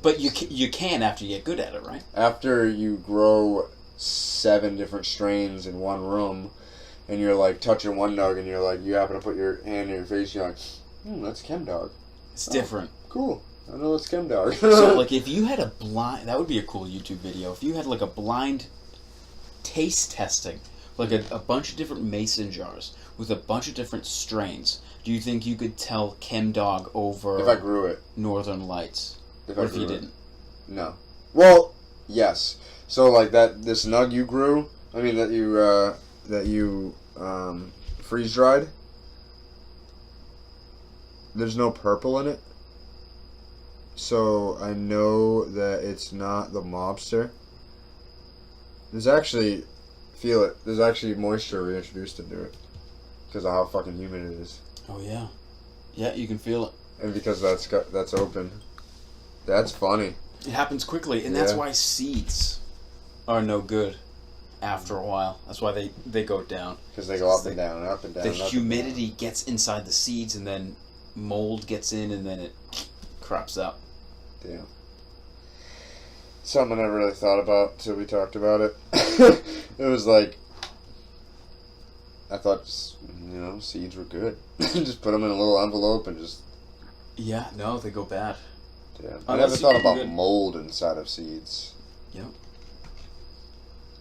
But you can after you get good at it, right? After you grow 7 different strains in one room, and you're like touching one dog, and you're like, you happen to put your hand in your face, you're like, that's Chem Dog. It's different. Cool. I know it's Chem Dog. So, like, if you had a blind... That would be a cool YouTube video. If you had, like, a blind taste testing. like a bunch of different mason jars with a bunch of different strains, do you think you could tell ChemDog over If I grew it. Northern Lights? If What I if you grew it. didn't? No. Well, yes. So like this nug you grew, that you freeze dried. There's no purple in it. So I know that it's not the Mobster. There's actually, feel it, there's actually moisture reintroduced into it. Because of how fucking humid it is. Oh yeah. Yeah, you can feel it. And because that's open. That's funny. It happens quickly, and that's Yeah. why seeds are no good after a while. That's why they go down. Because they go up and down and up and down. The and up and humidity gets inside the seeds, and then mold gets in, and then it crops out. down. Damn. Something I never really thought about till we talked about it. It was like, I thought, seeds were good. Just put them in a little envelope and just. Yeah, no, they go bad. Yeah. I Unless never you thought keep about them good. mold inside of seeds. Yep.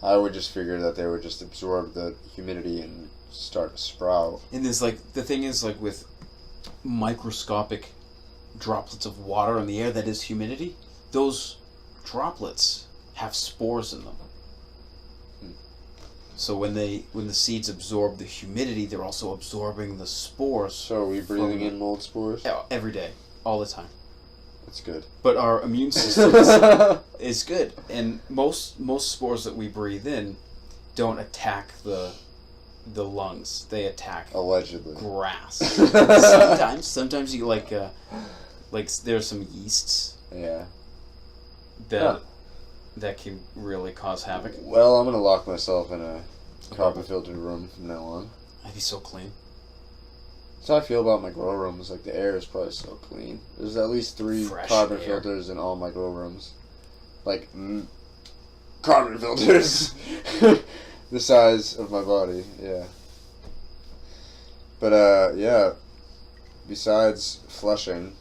I would just figure that they would just absorb the humidity and start to sprout. And there's the thing is with microscopic droplets of water in the air that is humidity, those droplets have spores in them. So when the seeds absorb the humidity, they're also absorbing the spores. So are we breathing in mold spores? Every day, all the time. That's good. But our immune system is good, and most spores that we breathe in don't attack the lungs. They attack Allegedly. grass. Sometimes you like there's some yeasts Yeah. that can really cause havoc. Well, I'm gonna lock myself in a carbon filtered room from now on. I'd be so clean. That's how I feel about my grow rooms. Like the air is probably so clean. There's at least 3 Fresh carbon air. filters in all my grow rooms. Like carbon filters, the size of my body. Yeah. But yeah. Besides flushing,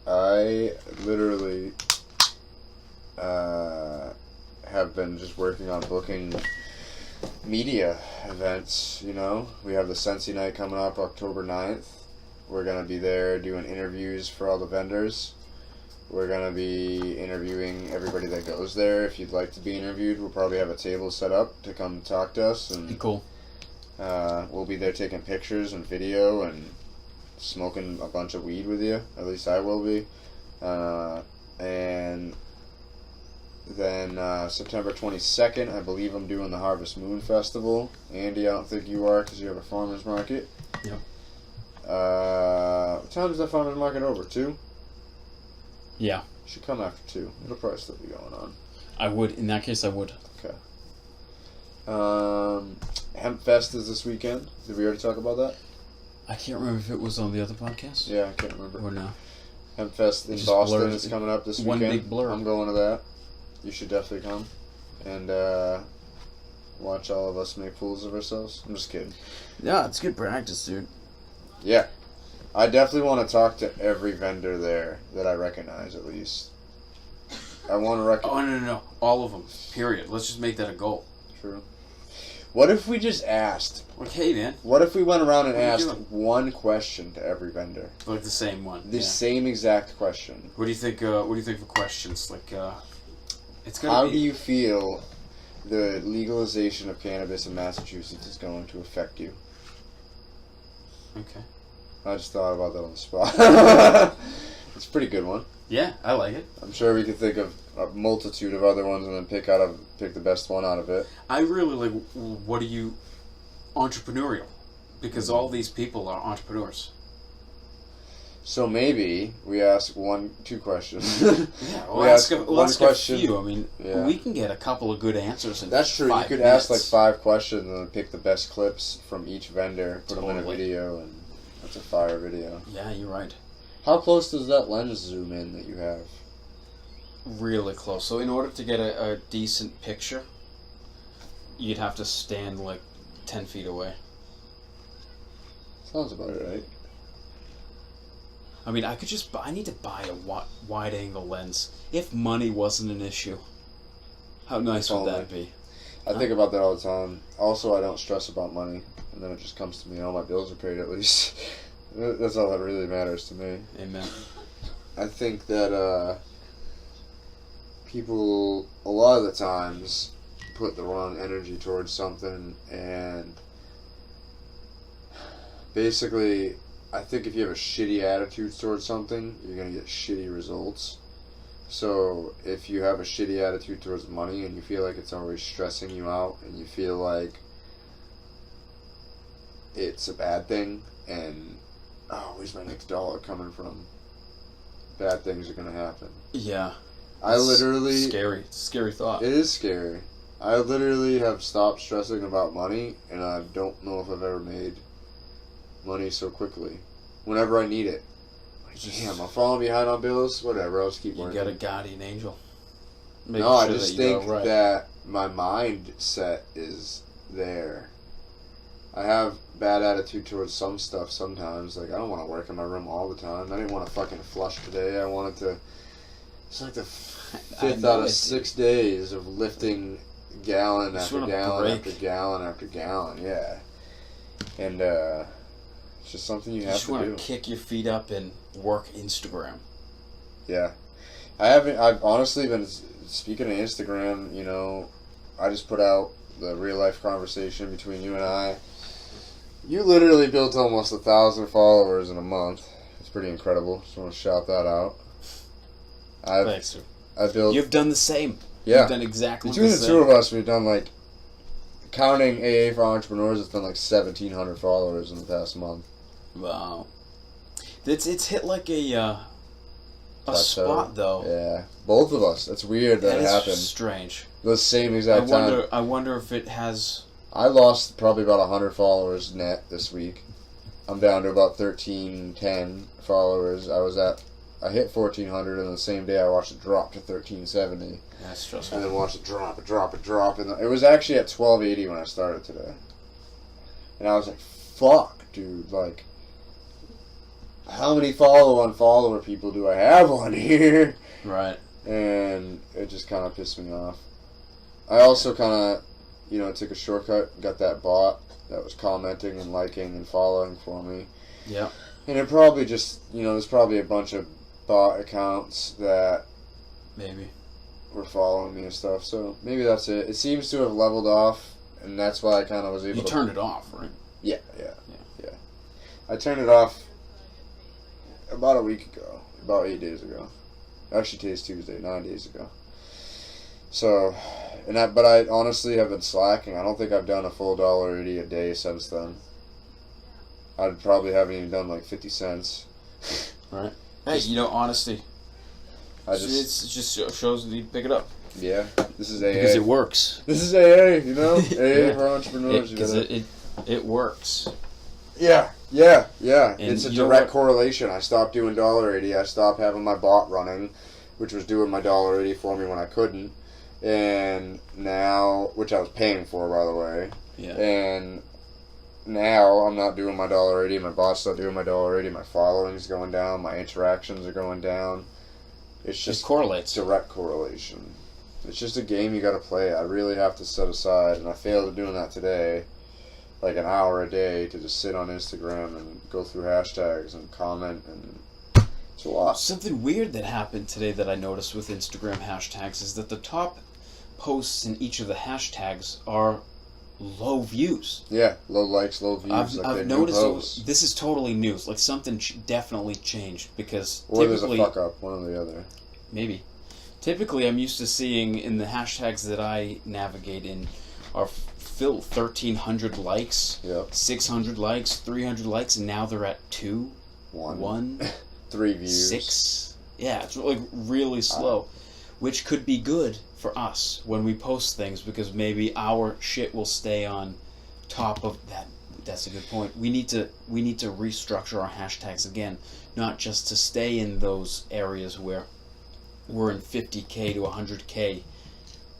I literally have been just working on booking media events. We have the Sensi Night coming up October 9th. We're going to be there doing interviews for all the vendors. We're going to be interviewing everybody that goes there. If you'd like to be interviewed, we'll probably have a table set up to come talk to us, and Be cool. we'll be there taking pictures and video and smoking a bunch of weed with you. At least I will be. And then September 22nd, I believe I'm doing the Harvest Moon Festival. Andy, I don't think you are because you have a farmer's market. Yep. What time is that farmer's market over? 2? Yeah, You should come after 2. It'll probably still be going on. I would. In that case, I would. Okay. Hemp Fest is this weekend. Did we already talk about that? I can't remember if it was on the other podcast Yeah, I can't remember. or no. Hemp Fest in Just Boston blurred. is coming up this One weekend. big blur. I'm going to that. You should definitely come and watch all of us make fools of ourselves. I'm just kidding. Yeah, it's good practice, dude. Yeah. I definitely want to talk to every vendor there that I recognize, at least. I want to recognize... Oh, no. All of them. Period. Let's just make that a goal. True. What if we just asked... Like, hey, man. What if we went around and What are you asked doing? one question to every vendor? Like the same one. The same exact question. What do you think? What do you think for questions? It's gonna How be. do you feel the legalization of cannabis in Massachusetts is going to affect you? Okay. I just thought about that on the spot. It's a pretty good one. Yeah, I like it. I'm sure we could think of a multitude of other ones and then pick the best one out of it. I really like. What are you? Entrepreneurial, because all these people are entrepreneurs. So maybe we ask 2 questions. Yeah, We ask we'll one ask question. a few. I mean, Yeah. we can get a couple of good answers in That's true. 5 You could ask like minutes. 5 questions and then pick the best clips from each vendor, put them in a Totally. video, and that's a fire video. Yeah, you're right. How close does that lens zoom in that you have? Really close. So in order to get a decent picture, you'd have to stand like 10 feet away. Sounds about right. I mean, I need to buy a wide-angle lens. If money wasn't an issue, how nice would that be? I think about that all the time. Also, I don't stress about money, and then it just comes to me. All my bills are paid at least. That's all that really matters to me. Amen. I think that people, a lot of the times, put the wrong energy towards something, and basically, I think if you have a shitty attitude towards something, you're going to get shitty results. So, if you have a shitty attitude towards money and you feel like it's always stressing you out and you feel like it's a bad thing and, oh, where's my next dollar coming from? Bad things are going to happen. Yeah. I literally... Scary. It's a scary thought. It is scary. I literally have stopped stressing about money, and I don't know if I've ever made money so quickly. Whenever I need it. Like, damn, I'm falling behind on bills. Whatever, I'll just keep working. You got a guardian angel. No, I just think that my mindset is there. I have bad attitude towards some stuff sometimes. Like, I don't want to work in my room all the time. I didn't want to fucking flush today. I wanted to... It's like the fifth out of 6 days of lifting gallon after gallon after gallon after gallon. Yeah. And, it's just something you have to do. You just want to kick your feet up and work Instagram. Yeah. I've honestly been, speaking of Instagram, you know, I just put out the real life conversation between you and I. You literally built almost 1,000 followers in a month. It's pretty incredible. Just want to shout that out. Thanks, sir. I built... You've done the same. Yeah. You've done exactly the same. Between the two of us, we've done like, counting AA for Entrepreneurs, it's been like 1,700 followers in the past month. Wow. It's hit like a spot, though. Yeah. Both of us. It's weird that it happened. Strange. The same exact time. I wonder if it has... I lost probably about 100 followers net this week. I'm down to about 1,310 followers. I hit 1,400, and the same day I watched it drop to 1,370. That's stressful. And then watched it drop. And it was actually at 1,280 when I started today. And I was like, fuck, dude. Like, how many follower people do I have on here? Right. And it just kind of pissed me off. I also kind of, took a shortcut, got that bot that was commenting and liking and following for me. Yeah. And it probably just, there's probably a bunch of bot accounts that maybe were following me and stuff. So maybe that's it. It seems to have leveled off, and that's why I kind of was able to... You turned it off, right? Yeah. I turned it off about a week ago, about 8 days ago. Actually, today's Tuesday, 9 days ago. So, but I honestly have been slacking. I don't think I've done a full $1.80 a day since then. I probably haven't even done like 50 cents. Right. Hey, honesty. It just shows that you pick it up. Yeah. This is AA. Because it works. This is AA, AA for entrepreneurs. Because it works. Yeah. And it's a direct correlation. I stopped doing $1.80. I stopped having my bot running, which was doing my $1.80 for me when I couldn't. And now, which I was paying for, by the way. Yeah. And now I'm not doing my $1.80. My bot's not doing my $1.80. My following's going down. My interactions are going down. It's just it correlates. Direct correlation. It's just a game you got to play. I really have to set aside, and I failed at doing that today, like an hour a day to just sit on Instagram and go through hashtags and comment, and it's a lot. Something weird that happened today that I noticed with Instagram hashtags is that the top posts in each of the hashtags are low views. Yeah, low likes, low views. I've noticed this is totally new. Like something definitely changed because or there's a fuck up, one or the other. Maybe. Typically, I'm used to seeing in the hashtags that I navigate in are 1,300 likes, 600 likes, 300 likes, and now they're at 2, 1, 3 views, 6. Yeah, it's like really slow, which could be good for us when we post things because maybe our shit will stay on top of that. That's a good point. We need to restructure our hashtags again, not just to stay in those areas where we're in 50K to 100K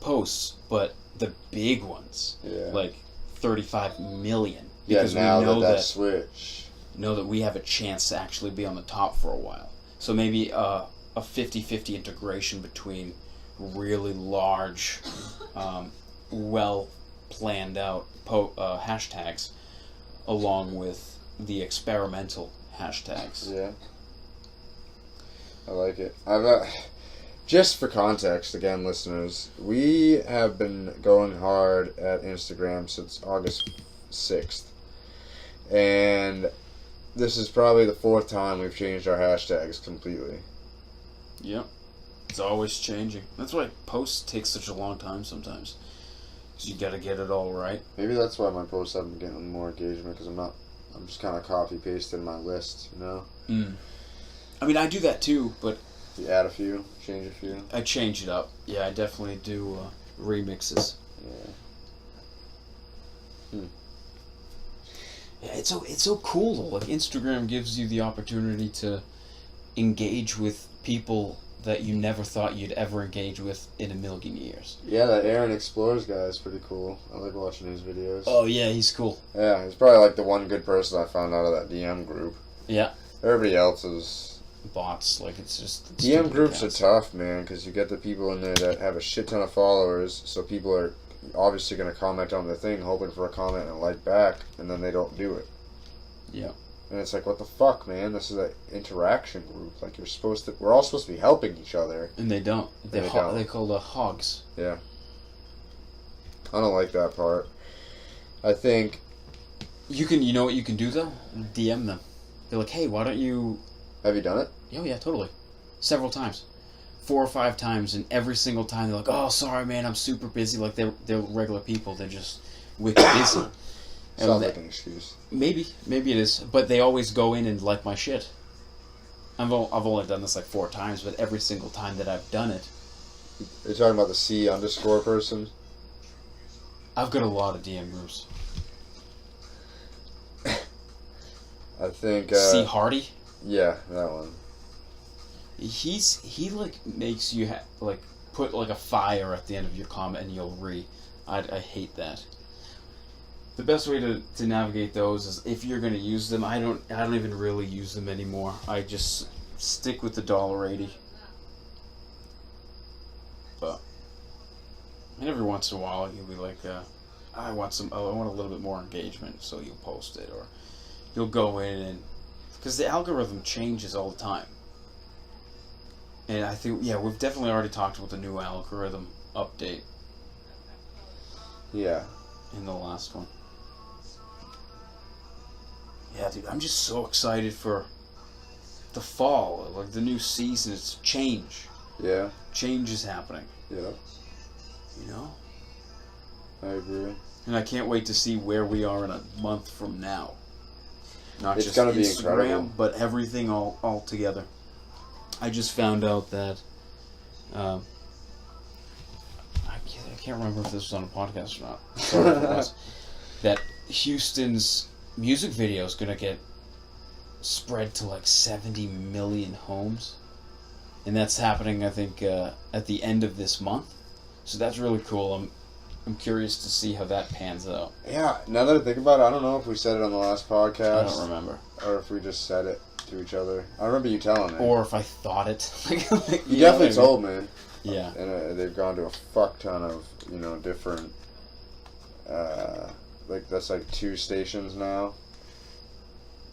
posts, but the big ones, like 35 million. Because now we know that switch. Know that we have a chance to actually be on the top for a while. So maybe a 50-50 integration between really large well planned out hashtags along with the experimental hashtags. Yeah. I like it. Just for context, again, listeners, we have been going hard at Instagram since August 6th. And this is probably the 4th time we've changed our hashtags completely. Yep. It's always changing. That's why posts take such a long time sometimes. Because you gotta get it all right. Maybe that's why my posts haven't been getting more engagement, because I'm just kind of copy-pasting my list, you know? I mean, I do that too, but... You add a few, change a few. I change it up. Yeah, I definitely do remixes. Yeah. Yeah, it's so cool though. Like, Instagram gives you the opportunity to engage with people that you never thought you'd ever engage with in a million years. Yeah, that Aaron Explores guy is pretty cool. I like watching his videos. Oh yeah, he's cool. Yeah, he's probably like the one good person I found out of that DM group. Yeah. Everybody else is... Bots, like, it's just... DM groups are tough, man, because you get the people in there that have a shit ton of followers, so people are obviously going to comment on the thing, hoping for a comment and a like back, and then they don't do it. Yeah. And it's like, what the fuck, man? This is an interaction group. Like, we're all supposed to be helping each other. And they don't. They call the hogs. Yeah. I don't like that part. I think... You know what you can do, though? DM them. They're like, hey, why don't you... Have you done it? Oh, yeah, totally. Several times. 4 or 5 times, and every single time they're like, oh, sorry, man, I'm super busy. Like, they're regular people. They're just wicked busy. Sounds like an excuse. Maybe it is. But they always go in and like my shit. I've only done this like 4 times, but every single time that I've done it... Are you talking about the C_ person? I've got a lot of DM groups. I think... C. Hardy? Yeah, that one. He like makes you like put like a fire at the end of your comment and you'll I hate that. The best way to navigate those is if you're gonna use them. I don't even really use them anymore. I just stick with the $1.80. But and every once in a while you'll be like, I want a little bit more engagement, so you'll post it, or you'll go in and because the algorithm changes all the time. And I think, yeah, we've definitely already talked about the new algorithm update. Yeah. In the last one. Yeah, dude, I'm just so excited for the fall, like the new season. It's change. Yeah. Change is happening. Yeah. You know? I agree. And I can't wait to see where we are in a month from now. Not it's just gonna be Instagram, incredible. but everything all together. I just found out that I can't remember if this was on a podcast or not. Sorry if it was. That Houston's music video is gonna get spread to like 70 million homes, and that's happening, I think, at the end of this month. So that's really cool. I'm curious to see how that pans out. Yeah, now that I think about it, I don't know if we said it on the last podcast. I don't remember. Or if we just said it to each other. I remember you telling me. Or if I thought it. You definitely told me. Yeah. And they've gone to a fuck ton of, different... that's like 2 stations now.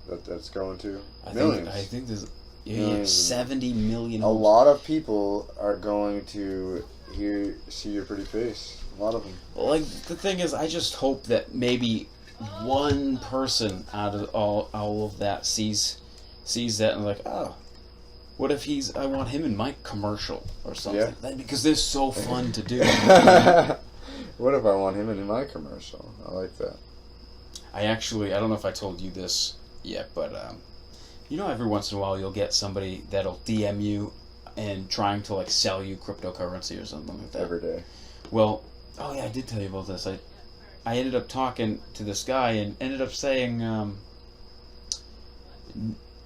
That's going to. Millions. I think there's 70 million homes. A lot of people are going to see your pretty face. A lot of them. Like, the thing is, I just hope that maybe one person out of all of that sees that and like, oh, what if I want him in my commercial or something? Yeah. Because they're so fun to do. What if I want him in my commercial? I like that. I don't know if I told you this yet, but every once in a while you'll get somebody that'll DM you and trying to like sell you cryptocurrency or something like that. Every day. Well, oh yeah, I did tell you about this. I ended up talking to this guy and ended up saying,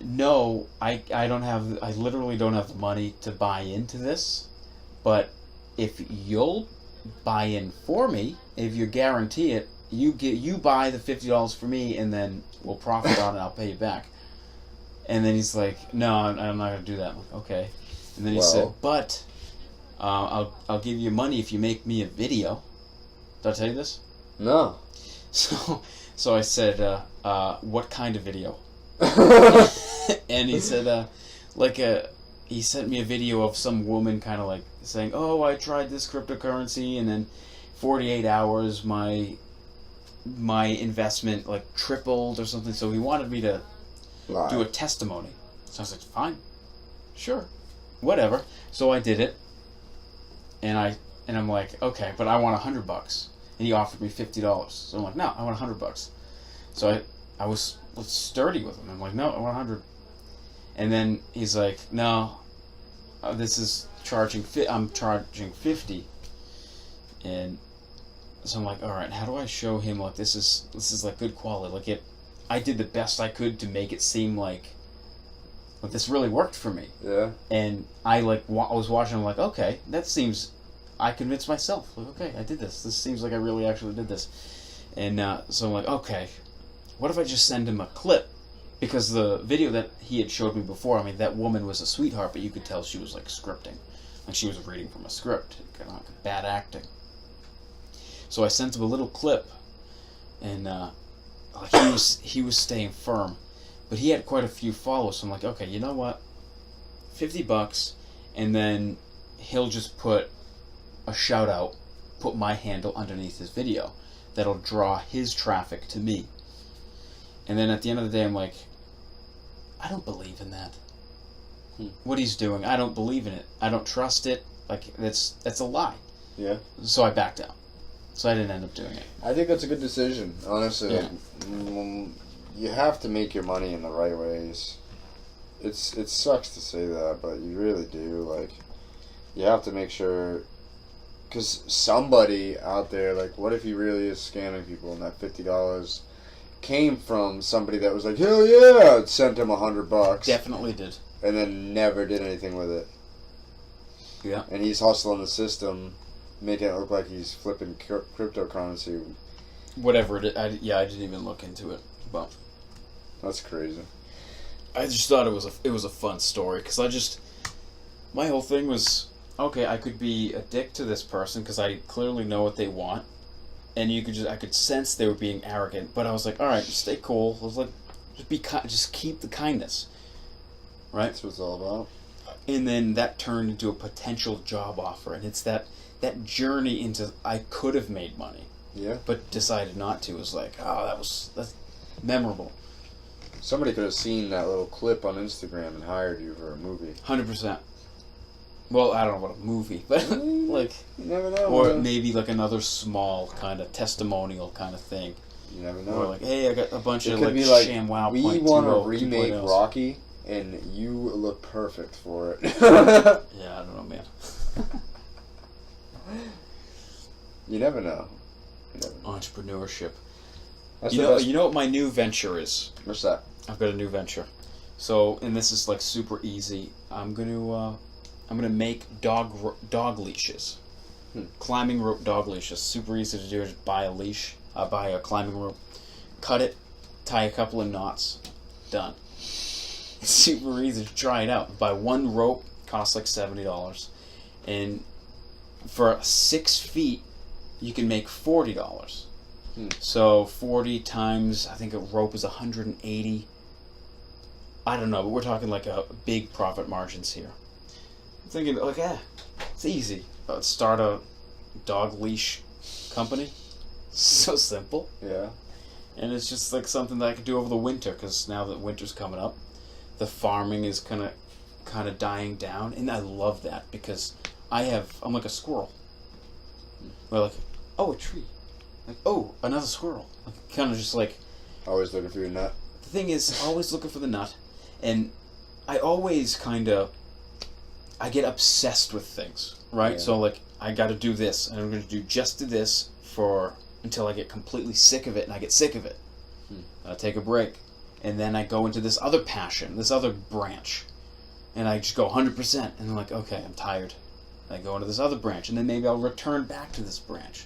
no, I literally don't have the money to buy into this, but if you'll buy in for me, if you guarantee it, you buy the $50 for me, and then we'll profit on it. I'll pay you back. And then he's like, no, I'm not gonna do that. I'm like, okay. And then he said, but I'll give you money if you make me a video. Did I tell you this? No. So I said, what kind of video? And he said, he sent me a video of some woman kind of like saying, oh, I tried this cryptocurrency, and then 48 hours my investment like tripled or something. So he wanted me to do a testimony. So I was like, fine, sure, whatever. So I did it, and I'm like, okay, but I want $100. And he offered me $50. So I'm like, no, I want $100. So I was sturdy with him. I'm like, no, I want 100. And then he's like, no, this is I'm charging 50. And so I'm like, all right, how do I show him like this is like good quality? Like I did the best I could to make it seem like this really worked for me. Yeah. And I was watching. I'm like, okay, that seems. I convinced myself. Like, okay, I did this. This seems like I really actually did this. And so I'm like, okay, what if I just send him a clip? Because the video that he had showed me before, I mean, that woman was a sweetheart, but you could tell she was like scripting, like she was reading from a script, kind of like bad acting. So I sent him a little clip, and he was staying firm, but he had quite a few followers. So I'm like, okay, you know what? $50, and then he'll just put a shout out, put my handle underneath his video. That'll draw his traffic to me. And then at the end of the day, I'm like, I don't believe in that. What he's doing, I don't believe in it. I don't trust it. Like that's a lie. Yeah. So I backed out. So I didn't end up doing it. I think that's a good decision, honestly. Yeah. You have to make your money in the right ways. It sucks to say that, but you really do. Like, you have to make sure, because somebody out there, like, what if he really is scamming people and that $50 came from somebody that was like, hell yeah, sent him $100. Definitely did. And then never did anything with it. Yeah. And he's hustling the system, making it look like he's flipping cryptocurrency. Whatever it is. I didn't even look into it. But that's crazy. I just thought it was a fun story, because my whole thing was, okay, I could be a dick to this person because I clearly know what they want, and I could sense they were being arrogant. But I was like, all right, stay cool. I was like, just keep the kindness, right? That's what it's all about. And then that turned into a potential job offer, and it's that journey into I could have made money, yeah, but decided not to. It was like, oh, that's memorable. Somebody could have seen that little clip on Instagram and hired you for a movie. 100%. Well, I don't know what a movie, but like, you never know. or man. maybe like another small kind of testimonial kind of thing. You never know. Or like, hey, I got a bunch of could like be like, ShamWow. we want to remake Rocky, and you look perfect for it. Yeah, I don't know, man. You never know. Entrepreneurship. That's You know what my new venture is? What's that? I've got a new venture. So, and this is like super easy. I'm gonna make dog leashes, climbing rope dog leashes. Super easy to do. Just buy a leash, buy a climbing rope, cut it, tie a couple of knots, done. It's super easy to try it out. Buy one rope, costs like $70, and for 6 feet, you can make $40. So 40 times, I think a rope is 180. I don't know, but we're talking like a big profit margins here. I'm thinking, like, it's easy. Start a dog leash company. So simple. Yeah. And it's just like something that I could do over the winter, because now that winter's coming up, the farming is kind of dying down, and I love that because I'm like a squirrel. We're like, oh, a tree. Like, oh, another squirrel. Like, kind of just like... Always looking for your nut. The thing is, always looking for the nut. And I always I get obsessed with things, right? Yeah. So, like, I got to do this, and I'm going to do this until I get completely sick of it, and I get sick of it. I take a break. And then I go into this other passion, this other branch. And I just go 100%. And I'm like, okay, I'm tired. And I go into this other branch, and then maybe I'll return back to this branch.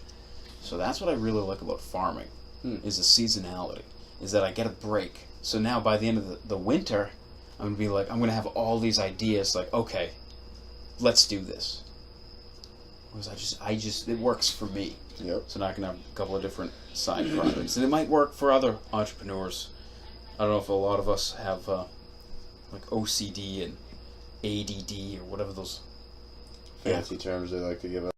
So that's what I really like about farming, is the seasonality, is that I get a break. So now by the end of the winter, I'm going to be like, I'm going to have all these ideas, like, okay, let's do this. Because I just it works for me. Yep. So now I can have a couple of different side projects, and it might work for other entrepreneurs. I don't know if a lot of us have like OCD and ADD or whatever those Fancy terms they like to give us.